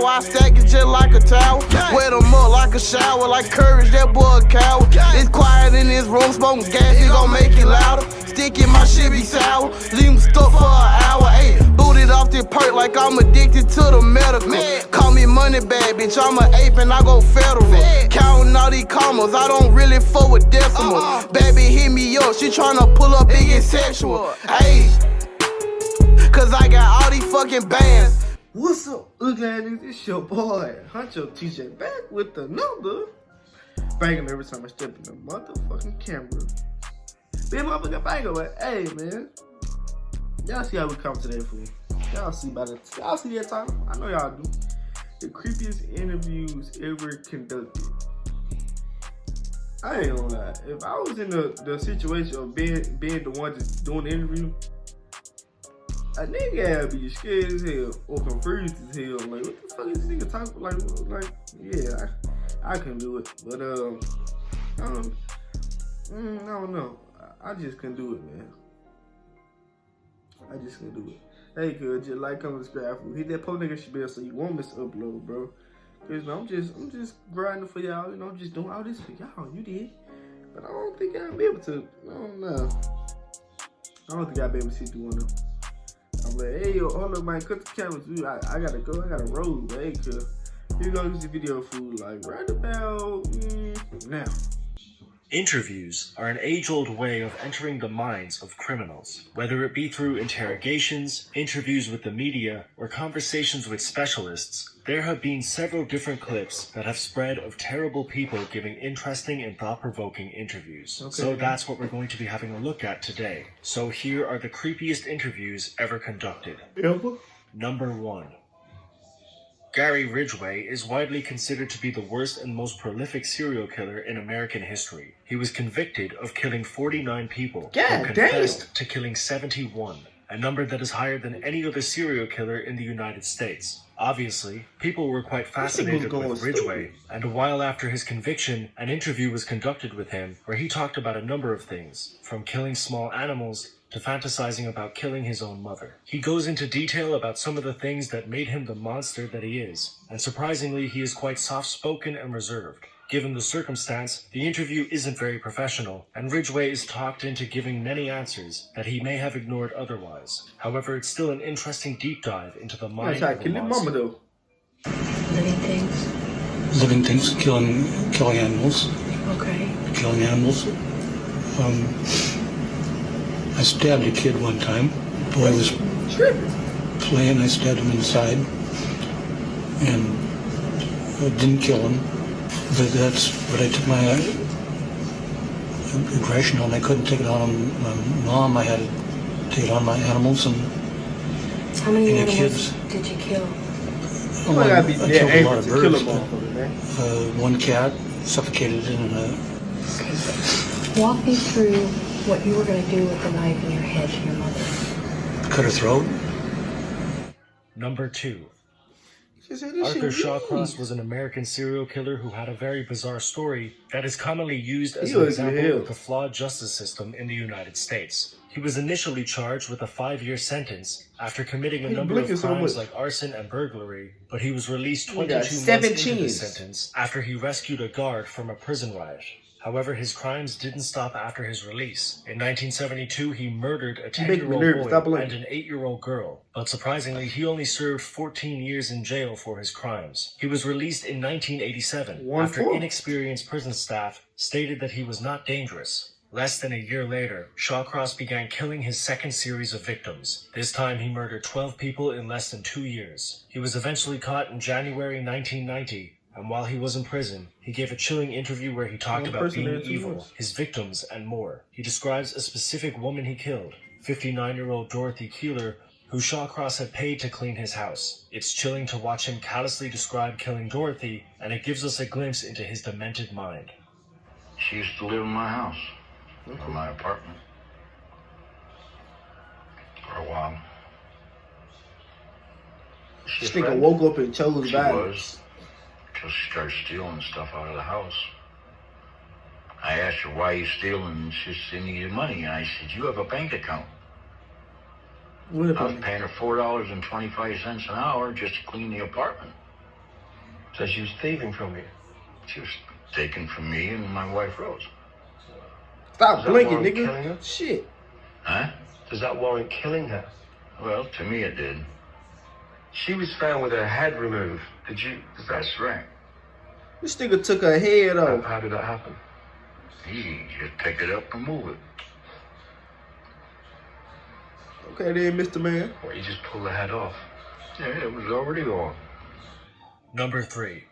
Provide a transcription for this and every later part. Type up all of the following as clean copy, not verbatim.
power, I stack it just like a tower. Wet them up like a shower, like courage, that boy a coward. It's quiet in this room, smoking gas, it gon' make it louder. Stick in my shit be sour, leave him stuck for an hour. Ayy, booted off this perk like I'm addicted to the medical. Call me money bag, bitch, I'm an ape and I go federal. Counting all these commas, I don't really fuck with decimals. Baby hit me up, she tryna pull up big and sexual. Ayy, cause I got all these fucking bands. What's up, ugly ass niggas? It's your boy, Huncho TJ, back with another banging every time I step in the motherfucking camera. Big motherfucking banger, but hey, man. Y'all see how we come today, fool. Y'all see that title? I know y'all do. The creepiest interviews ever conducted. I ain't gonna lie. If I was in the situation of being the one just doing the interview, a nigga would be scared as hell or confused as hell. Like, what the fuck is this nigga talking? Like, yeah, I couldn't do it. But I don't know. I just couldn't do it, man. I just couldn't do it. Hey, cuz, just like, comment, subscribe, hit that post nigga bell so you won't miss an upload, bro. Cause you know, I'm just grinding for y'all. You know, I'm just doing all this for y'all. You did, but I don't think I'll be able to. I don't know. I don't think I'll be able to see through one of them. I'm like, hey, yo, hold up, man, cut the cameras, dude. I gotta go, I gotta roll, but hey, cuz, here goes the video, food, like, right about now. Interviews are an age-old way of entering the minds of criminals. Whether it be through interrogations, interviews with the media, or conversations with specialists, there have been several different clips that have spread of terrible people giving interesting and thought-provoking interviews. Okay. So that's what we're going to be having a look at today. So here are the creepiest interviews ever conducted. Ever? Number 1. Gary Ridgway is widely considered to be the worst and most prolific serial killer in American history. He was convicted of killing 49 people and confessed to killing 71, a number that is higher than any other serial killer in the United States. Obviously, people were quite fascinated with Ridgway, and a while after his conviction, an interview was conducted with him where he talked about a number of things, from killing small animals to fantasizing about killing his own mother. He goes into detail about some of the things that made him the monster that he is, and surprisingly, he is quite soft-spoken and reserved. Given the circumstance, the interview isn't very professional, and Ridgway is talked into giving many answers that he may have ignored otherwise. However, it's still an interesting deep dive into the mind of the monster. Living things? Living things, killing animals. Okay. Killing animals. I stabbed a kid one time. Boy was playing, I stabbed him in the side. And I didn't kill him. But I took my aggression on. I couldn't take it on my mom. I had to take it on my animals and how many animals kids. Did you kill? Oh, I killed a lot of birds. One cat, suffocated it in a... Okay. Walk me through what you were going to do with the knife in your head to your mother. Cut her throat. Number 2. Arthur Shawcross was an American serial killer who had a very bizarre story that is commonly used as an example of the flawed justice system in the United States. He was initially charged with a 5-year sentence after committing a number of crimes like arson and burglary, but he was released 22 months into the sentence after he rescued a guard from a prison riot. However, his crimes didn't stop after his release. In 1972, he murdered a 10-year-old boy and an 8-year-old girl. But surprisingly, he only served 14 years in jail for his crimes. He was released in 1987 after inexperienced prison staff stated that he was not dangerous. Less than a year later, Shawcross began killing his second series of victims. This time, he murdered 12 people in less than 2 years. He was eventually caught in January 1990. And while he was in prison, he gave a chilling interview where he talked about being evil, his victims, and more. He describes a specific woman he killed, 59-year-old Dorothy Keeler, who Shawcross had paid to clean his house. It's chilling to watch him callously describe killing Dorothy, and it gives us a glimpse into his demented mind. She used to live in my house, or my apartment, for a while. This nigga woke up and chose violence. Until she started stealing stuff out of the house. I asked her, why are you stealing? And she said, I needed money. And I said, you have a bank account. I was paying her $4.25 an hour just to clean the apartment. So she was thieving from you? She was taken from me and my wife Rose. Stop blinking, warrant nigga. killing her? Shit. Huh? Does that warrant killing her? Well, to me it did. She was found with her head removed. That's right. This nigga took her head off. How did that happen? He just pick it up and move it. Okay then, Mr. Man. What, you just pulled the head off? Yeah, it was already on. Number 3.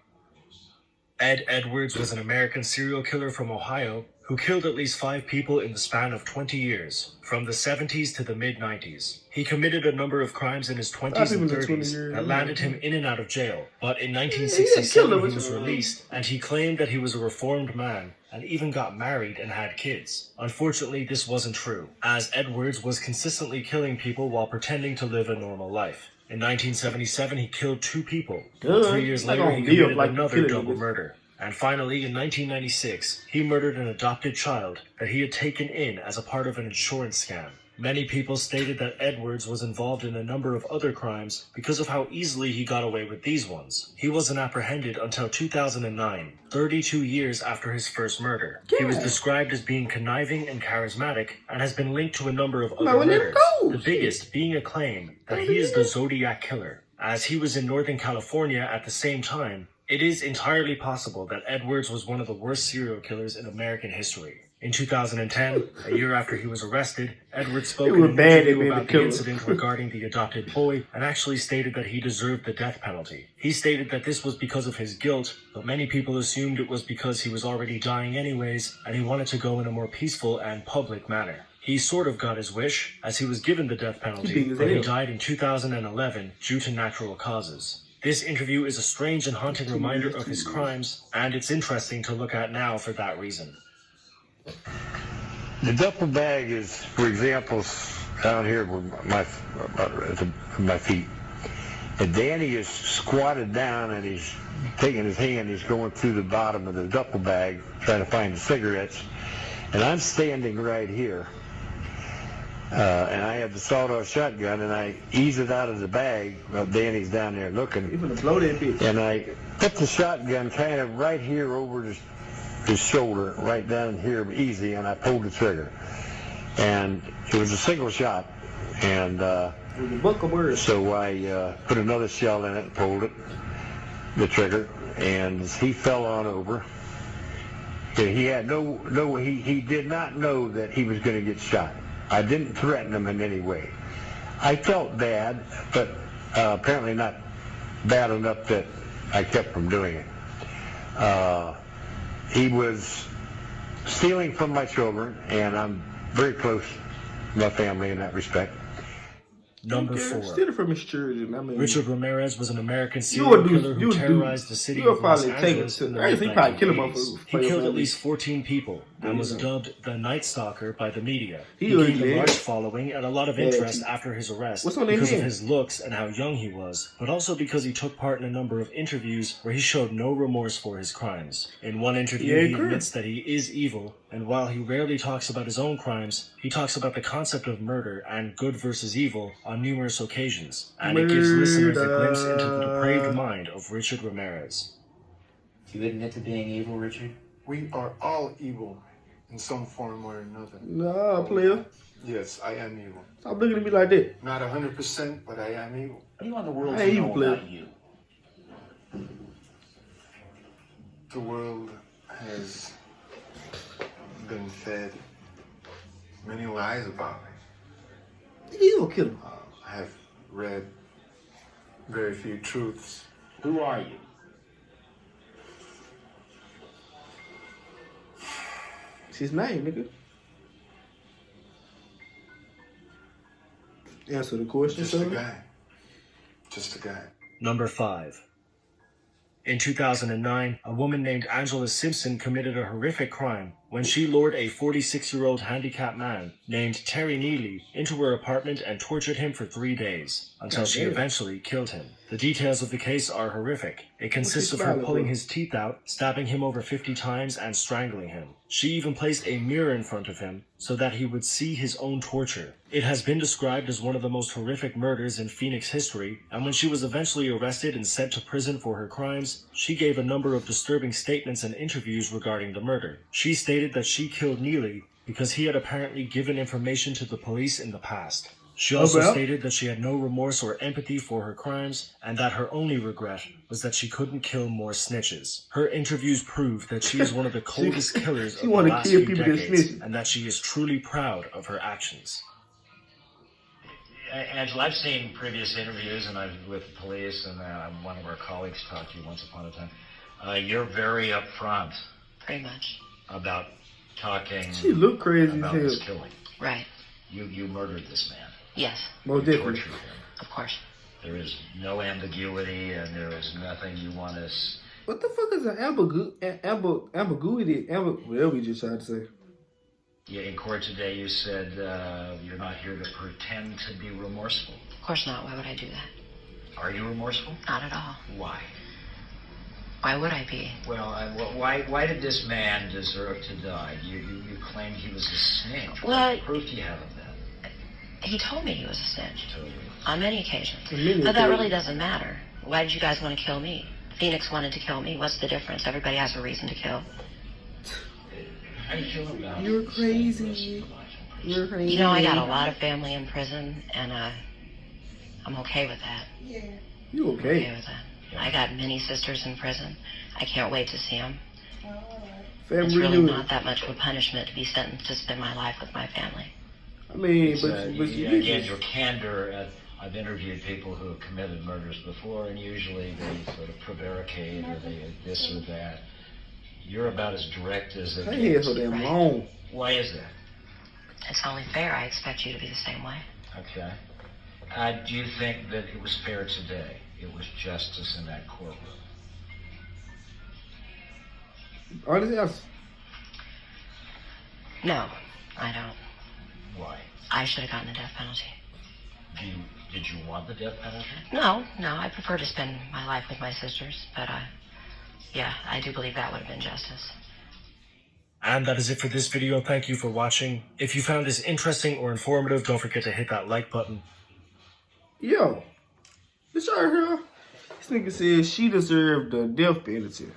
Ed Edwards was an American serial killer from Ohio who killed at least 5 people in the span of 20 years, from the 70s to the mid-90s. He committed a number of crimes in his 20s and 30s that landed him in and out of jail, but in 1967 he was released, and he claimed that he was a reformed man, and even got married and had kids. Unfortunately, this wasn't true, as Edwards was consistently killing people while pretending to live a normal life. In 1977, he killed 2 people. 3 years later, he committed another double murder. And finally, in 1996, he murdered an adopted child that he had taken in as a part of an insurance scam. Many people stated that Edwards was involved in a number of other crimes because of how easily he got away with these ones. He wasn't apprehended until 2009, 32 years after his first murder. He was described as being conniving and charismatic and has been linked to a number of other murders, the biggest being a claim that he is the Zodiac Killer. As he was in Northern California at the same time, it is entirely possible that Edwards was one of the worst serial killers in American history. In 2010, a year after he was arrested, Edwards spoke in an interview about the incident regarding the adopted boy and actually stated that he deserved the death penalty. He stated that this was because of his guilt, but many people assumed it was because he was already dying anyways and he wanted to go in a more peaceful and public manner. He sort of got his wish, as he was given the death penalty, but he died in 2011 due to natural causes. This interview is a strange and haunting reminder of his crimes, and it's interesting to look at now for that reason. The duffel bag is, for example, down here with my feet. And Danny is squatted down and he's taking his hand, he's going through the bottom of the duffel bag trying to find the cigarettes. And I'm standing right here. And I have the sawed-off shotgun, and I ease it out of the bag while Danny's down there looking. You're gonna blow that bitch. And I put the shotgun kind of right here over his shoulder, right down here, easy, and I pulled the trigger. And it was a single shot. And so I put another shell in it and pulled it, the trigger, and he fell on over. He had he did not know that he was going to get shot. I didn't threaten him in any way. I felt bad, but apparently not bad enough that I kept from doing it. He was stealing from my children, and I'm very close to my family in that respect. Number 4. Stealing from his children. I mean, Richard Ramirez was an American serial killer who terrorized the city of Los Angeles in the late 1980s. He killed at least 14 people and was dubbed the Night Stalker by the media. He gained a large following and a lot of interest after his arrest because of his looks and how young he was, but also because he took part in a number of interviews where he showed no remorse for his crimes. In one interview, he admits that he is evil, and while he rarely talks about his own crimes, he talks about the concept of murder and good versus evil on numerous occasions, and it gives listeners a glimpse into the depraved mind of Richard Ramirez. Do you admit to being evil, Richard? We are all evil in some form or another. Nah, player. Yes, I am evil. Stop looking at me like that. Not 100%, but I am evil. What do you want the world to know about you? The world has been fed many lies about me. Evil killer. I have read very few truths. Who are you? It's his name, nigga. Answer the question, Just a guy. Just a guy. Number 5. In 2009, a woman named Angela Simpson committed a horrific crime when she lured a 46-year-old handicapped man named Terry Neely into her apartment and tortured him for 3 days, until she eventually killed him. The details of the case are horrific. It consists of her pulling his teeth out, stabbing him over 50 times, and strangling him. She even placed a mirror in front of him so that he would see his own torture. It has been described as one of the most horrific murders in Phoenix history, and when she was eventually arrested and sent to prison for her crimes, she gave a number of disturbing statements and interviews regarding the murder. She stated that she killed Neely because he had apparently given information to the police in the past. She also stated that she had no remorse or empathy for her crimes, and that her only regret was that she couldn't kill more snitches. Her interviews prove that she is one of the coldest killers of the last few decades, and that she is truly proud of her actions. Angela, I've seen previous interviews and with the police, and one of our colleagues talked to you once upon a time. You're very upfront. Pretty much. About talking. She look crazy about as this hell. killing. Right. You murdered this man. Yes. More different. Tortured him. Of course. There is no ambiguity, and there is nothing you want to. What the fuck is an ambiguity? Whatever we just tried to say. Yeah, in court today, you said you're not here to pretend to be remorseful. Of course not. Why would I do that? Are you remorseful? Not at all. Why? Why would I be? Well, why did this man deserve to die? You claimed he was a snitch. Well, what proof do you have of that? He told me he was a snitch. Told you. On many occasions. But that really doesn't matter. Why did you guys want to kill me? Phoenix wanted to kill me. What's the difference? Everybody has a reason to kill. How do you feel about You're crazy. You're crazy. You know, I got a lot of family in prison, and I'm okay with that. You I'm okay? okay with that. I got many sisters in prison. I can't wait to see them. Family It's really reunion. not that much of a punishment to be sentenced to spend my life with my family. I mean, but again, your candor. I've interviewed people who have committed murders before, and usually they sort of prevaricate or they this or that. You're about as direct as it her hair so damn long. Why is that? It's only fair. I expect you to be the same way. Okay. Do you think that it was fair today? It was justice in that courtroom? Honest answer. No, I don't. Why? I should have gotten the death penalty. Did you want the death penalty? No, I prefer to spend my life with my sisters, but yeah, I do believe that would have been justice. And that is it for this video. Thank you for watching. If you found this interesting or informative, don't forget to hit that like button. Yo, this right here, this nigga said she deserved the death penalty.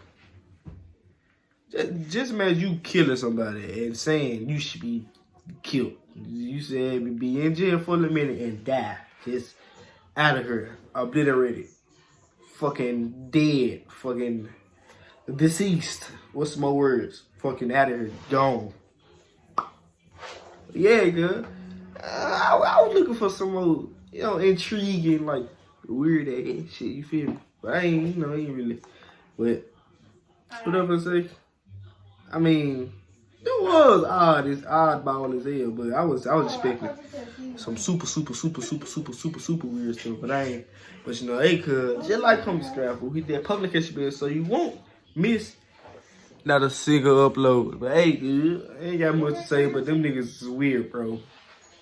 Just imagine you killing somebody and saying you should be killed. You said be in jail for a minute and die. Just out of here. Obliterated. Fucking dead. Fucking deceased. What's some more words? Fucking out of here. Gone. Yeah, good. I was looking for some more, intriguing, like, weird ass shit, you feel me? But I ain't really. But, whatever I say. I mean, it was odd, it's oddball as hell, but I was expecting some super weird stuff, but I ain't. But hey, cuz, just like comment, subscribe, hit that publication bell so you won't miss not a single upload. But hey, dude, I ain't got much to say, but them niggas is weird, bro.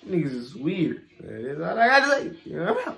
Niggas is weird. That's all I gotta say. You know?